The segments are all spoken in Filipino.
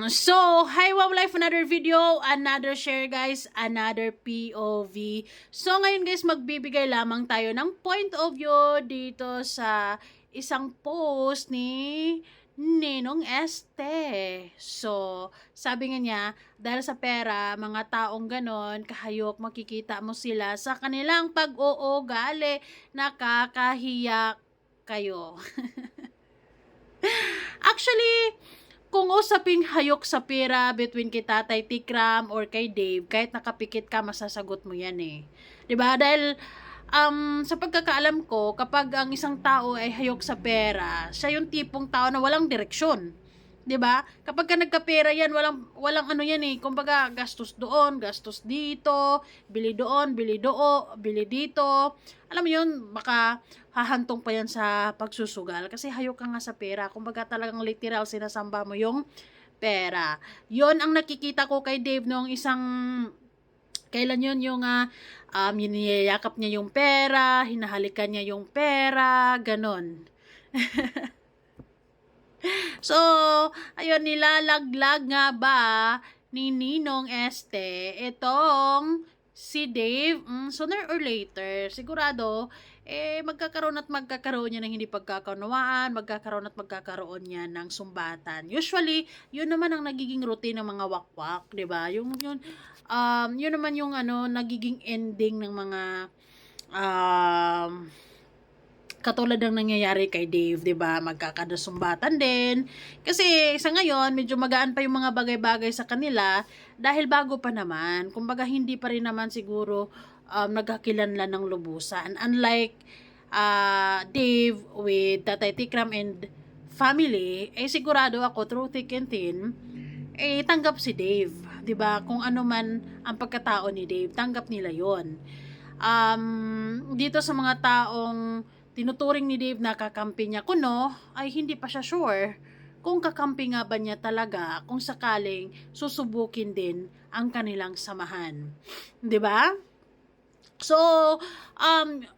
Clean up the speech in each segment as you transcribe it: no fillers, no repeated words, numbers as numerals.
Hi Wow Life, another video, another share guys, another POV. So ngayon guys, magbibigay lamang tayo ng point of view dito sa isang post ni Ninong Este. So, sabi nga niya, dahil sa pera, mga taong ganon, kahayok, makikita mo sila sa kanilang pag-uugali, nakakahiya kayo. Actually, kung usaping hayok sa pera between kay Tatay Tikram or kay Dave, kahit nakapikit ka, masasagot mo yan eh. 'Di ba? Dahil sa pagkakaalam ko, kapag ang isang tao ay hayok sa pera, siya yung tipong tao na walang direksyon. 'Di ba? Kapag ka nagkapera yan, walang ano yan eh. Kumbaga, gastos doon, gastos dito, bili doon, bili dito. Alam mo yun, baka hahantong pa yan sa pagsusugal kasi hayok ka nga sa pera. Kumbaga talagang literal sinasamba mo yung pera. Yon ang nakikita ko kay Dave noong isang kailan yun yung niyayakap niya yung pera, hinahalikan niya yung pera, ganon. So, ayun, nilalaglag nga ba ni Ninong Este itong si Dave, sooner or later, sigurado, magkakaroon niya ng hindi pagkakaunawaan, magkakaroon niya ng sumbatan. Usually, yun naman ang nagiging routine ng mga wakwak, 'di ba? Yun naman yung nagiging ending ng mga katulad ng nangyayari kay Dave, 'di ba? Magkakasumbatan din. Kasi sa ngayon, medyo magaan pa yung mga bagay-bagay sa kanila dahil bago pa naman. Kumbaga hindi pa rin naman siguro nagkakilanlan ng lubusan. Unlike Dave with Tatay Tikram and family, sigurado ako through thick and thin, tanggap si Dave, 'di ba? Kung ano man ang pagkatao ni Dave, tanggap nila 'yon. Dito sa mga taong tinuturing ni Dave na kakampi niya kuno, ay hindi pa siya sure kung kakampi nga ba niya talaga kung sakaling susubukin din ang kanilang samahan. 'Di ba? So,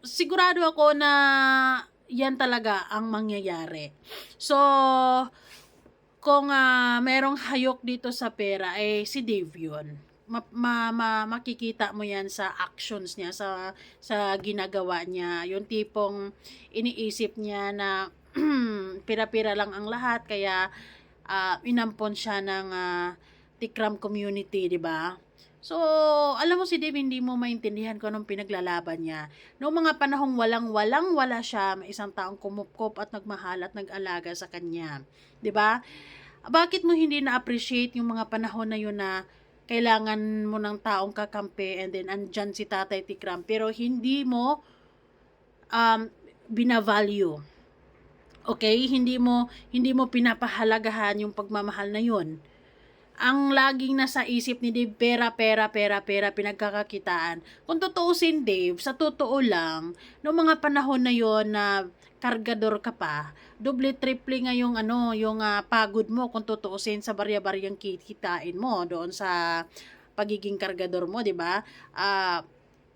sigurado ako na yan talaga ang mangyayari. So, kung merong hayok dito sa pera, si Dave yun. Makikita mo yan sa actions niya, sa ginagawa niya. Yung tipong iniisip niya na pira-pira lang ang lahat, kaya inampon siya ng Tikram community, di ba? So, alam mo si Dave, hindi mo maintindihan kung anong pinaglalaban niya. Noong mga panahong wala siya, may isang taong kumupkop at nagmahal at nag-alaga sa kanya. 'Di ba? Bakit mo hindi na-appreciate yung mga panahon na yun na kailangan mo ng taong kakampi and then andyan si Tatay Tikram pero hindi mo binavalue. Okay? Hindi mo pinapahalagahan yung pagmamahal na yun. Ang laging nasa isip ni Dave, pera, pinagkakakitaan. Kung tutuusin, Dave, sa totoo lang, noong mga panahon na yon na kargador ka pa, doble-triple nga yung pagod mo kung tutuusin sa barya-baryang kitain mo doon sa pagiging kargador mo, 'di ba?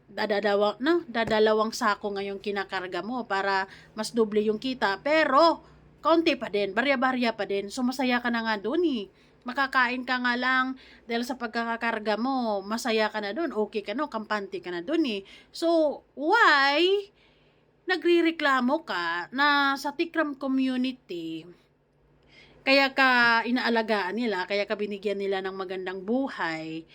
Dadalawang sako ngayong kinakarga mo para mas doble yung kita, pero kaunti pa din, barya-barya pa din. So masaya ka na nga doon eh. Makakain ka nga lang dahil sa pagkakakarga mo, masaya ka na doon, okay ka na, kampante ka na doon eh. So, why nagrireklamo ka na sa Tikram community, kaya ka inaalagaan nila, kaya ka binigyan nila ng magandang buhay,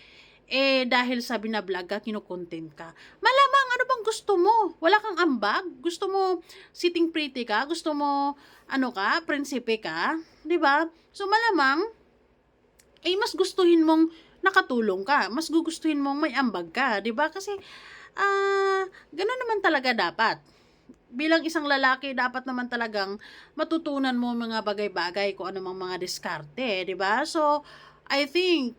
dahil sa binablog ka, kinukontent ka. Malamang, ano bang gusto mo? Wala kang ambag? Gusto mo sitting pretty ka? Gusto mo, prinsipe ka? 'Di ba? So, malamang, mas gustuhin mong nakatulong ka, mas gugustuhin mong may ambag ka, 'di ba? Kasi ganoon naman talaga dapat. Bilang isang lalaki, dapat naman talagang matutunan mo mga bagay-bagay kung ano mang mga diskarte, 'di ba? So, I think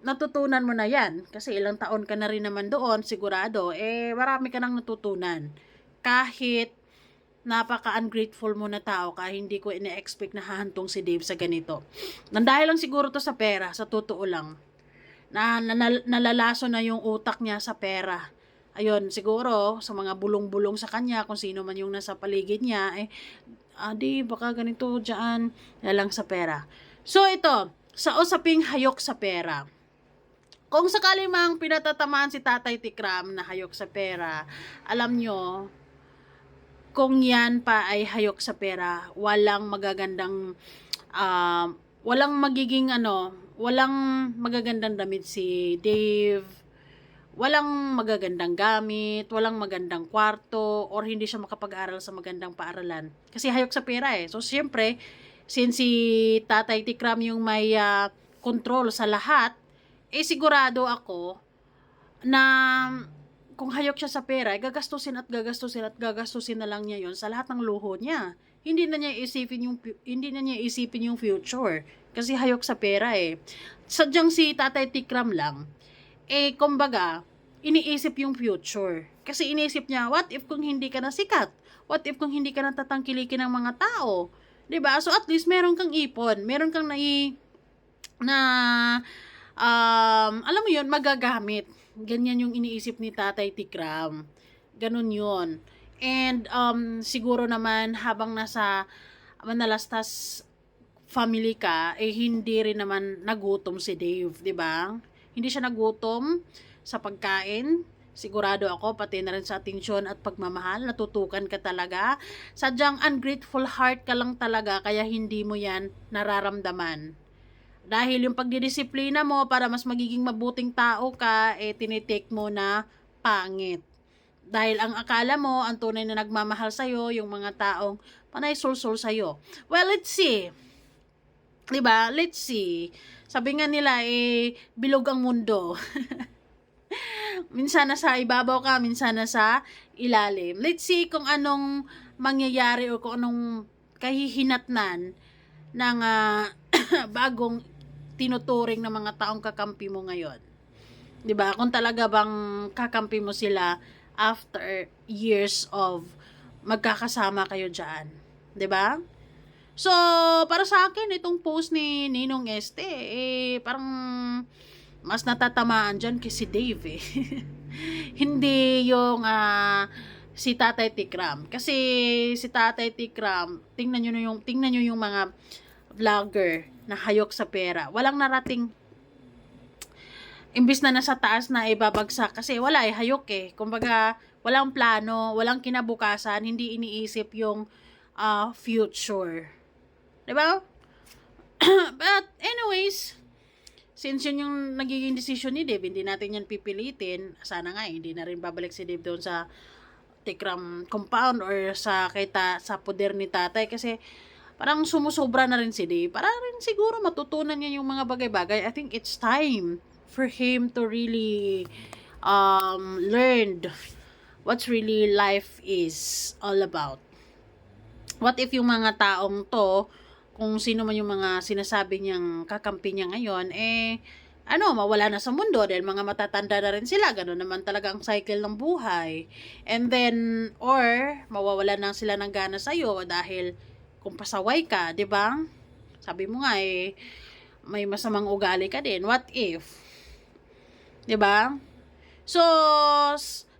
natutunan mo na 'yan kasi ilang taon ka na rin naman doon, sigurado marami ka nang natutunan. Kahit napaka-ungrateful mo na tao ka, hindi ko ina-expect na hahantong si Dave sa ganito. Nandahil lang siguro to sa pera, sa totoo lang. Nalalaso na yung utak niya sa pera. Ayun, siguro, sa mga bulong-bulong sa kanya, kung sino man yung nasa paligid niya, Dave, baka ganito dyan, lang sa pera. So, ito, Sa usaping hayok sa pera. Kung sakali mang pinatatamaan si Tatay Tikram na hayok sa pera, alam nyo, kung yan pa ay hayok sa pera, walang magagandang, walang magiging walang magagandang damit si Dave, walang magagandang gamit, walang magandang kwarto, or hindi siya makapag-aral sa magandang paaralan. Kasi hayok sa pera eh. So, siyempre, since si Tatay Tikram yung may control sa lahat, eh sigurado ako na kung hayok siya sa pera, gagastusin at gagastusin at gagastusin na lang niya yon sa lahat ng luho niya. Hindi na niya isipin yung future kasi hayok sa pera eh. Sadyang si Tatay Tikram lang kumbaga iniisip yung future. Kasi iniisip niya, what if kung hindi ka na sikat? What if kung hindi ka na tatangkilikin ng mga tao? 'Di ba? So at least meron kang ipon, meron kang alam mo yun, magagamit. Ganyan yung iniisip ni Tatay Tikram. Ganun yun. And siguro naman habang nasa Manalastas family ka, hindi rin naman nagutom si Dave, di ba? Hindi siya nagutom sa pagkain. Sigurado ako, pati na rin sa atensyon at pagmamahal, natutukan ka talaga. Sadyang ungrateful heart ka lang talaga, kaya hindi mo yan nararamdaman. Dahil yung pagdidisiplina mo para mas magiging mabuting tao ka, tinitake mo na pangit. Dahil ang akala mo, ang tunay na nagmamahal sa'yo, yung mga taong panay sul-sul sa'yo. Well, let's see. Diba? Let's see. Sabi nga nila, bilog ang mundo. Minsan nasa ibabaw ka, minsan nasa ilalim. Let's see kung anong mangyayari o kung anong kahihinatnan ng bagong tinuturing ng mga taong kakampi mo ngayon. 'Di ba? Kung talaga bang kakampi mo sila after years of magkakasama kayo diyan. 'Di ba? So, para sa akin, itong post ni Ninong Este, parang mas natatamaan dyan si Dave eh. Hindi yung si Tatay Tikram. Kasi si Tatay Tikram, tingnan nyo yung mga vlogger na hayok sa pera. Walang narating, imbis na nasa taas na ibabagsak. Kasi wala hayok eh. Kumbaga, walang plano, walang kinabukasan, hindi iniisip yung future. Diba? But anyways, since yun yung nagiging decision ni Dave, hindi natin yan pipilitin. Sana nga hindi na rin babalik si Dave doon sa Tikram compound or sa poder ni tatay kasi parang sumusobra na rin si Dave. Para rin siguro matutunan niya yung mga bagay-bagay. I think it's time for him to really learn what's really life is all about. What if yung mga taong to, kung sino man yung mga sinasabi niyang kakampi niya ngayon, mawala na sa mundo dahil mga matatanda na rin sila. Ganun naman talaga ang cycle ng buhay. And then, or, mawawala na sila ng gana sa'yo dahil kung pasaway ka, di ba? Sabi mo nga may masamang ugali ka din. What if? Di ba? So,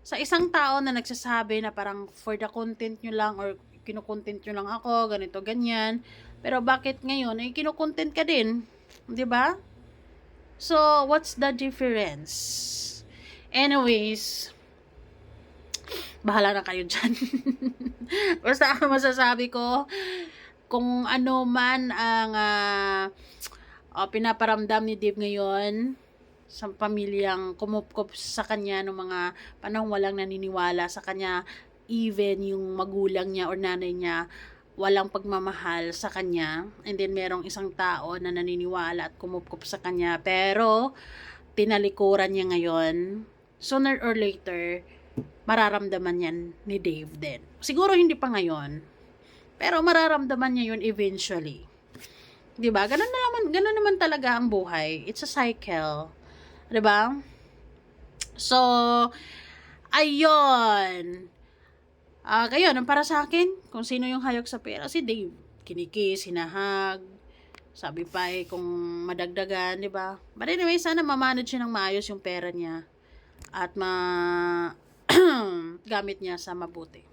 sa isang tao na nagsasabi na parang for the content nyo lang or kinukontent nyo lang ako, ganito, ganyan. Pero bakit ngayon kinukontent ka din? 'Di ba? So, what's the difference? Anyways, bahala na kayo dyan. Basta ang masasabi ko, kung ano man ang pinaparamdam ni Dave ngayon sa pamilyang kumupkup sa kanya ng mga panahong walang naniniwala sa kanya, even yung magulang niya or nanay niya, walang pagmamahal sa kanya, and then merong isang tao na naniniwala at kumupkup sa kanya, pero tinalikuran niya ngayon, sooner or later, mararamdaman yan ni Dave din. Siguro hindi pa ngayon, pero mararamdaman niya yun eventually. Diba? Ganun naman talaga ang buhay. It's a cycle. Diba? So, ayun. Ngayon, para sa akin, kung sino yung hayok sa pera, si Dave. Kinikis, hinahag, sabi pa kung madagdagan, di ba? But anyway, sana mamanage siya ng maayos yung pera niya at gamit niya sa mabuti.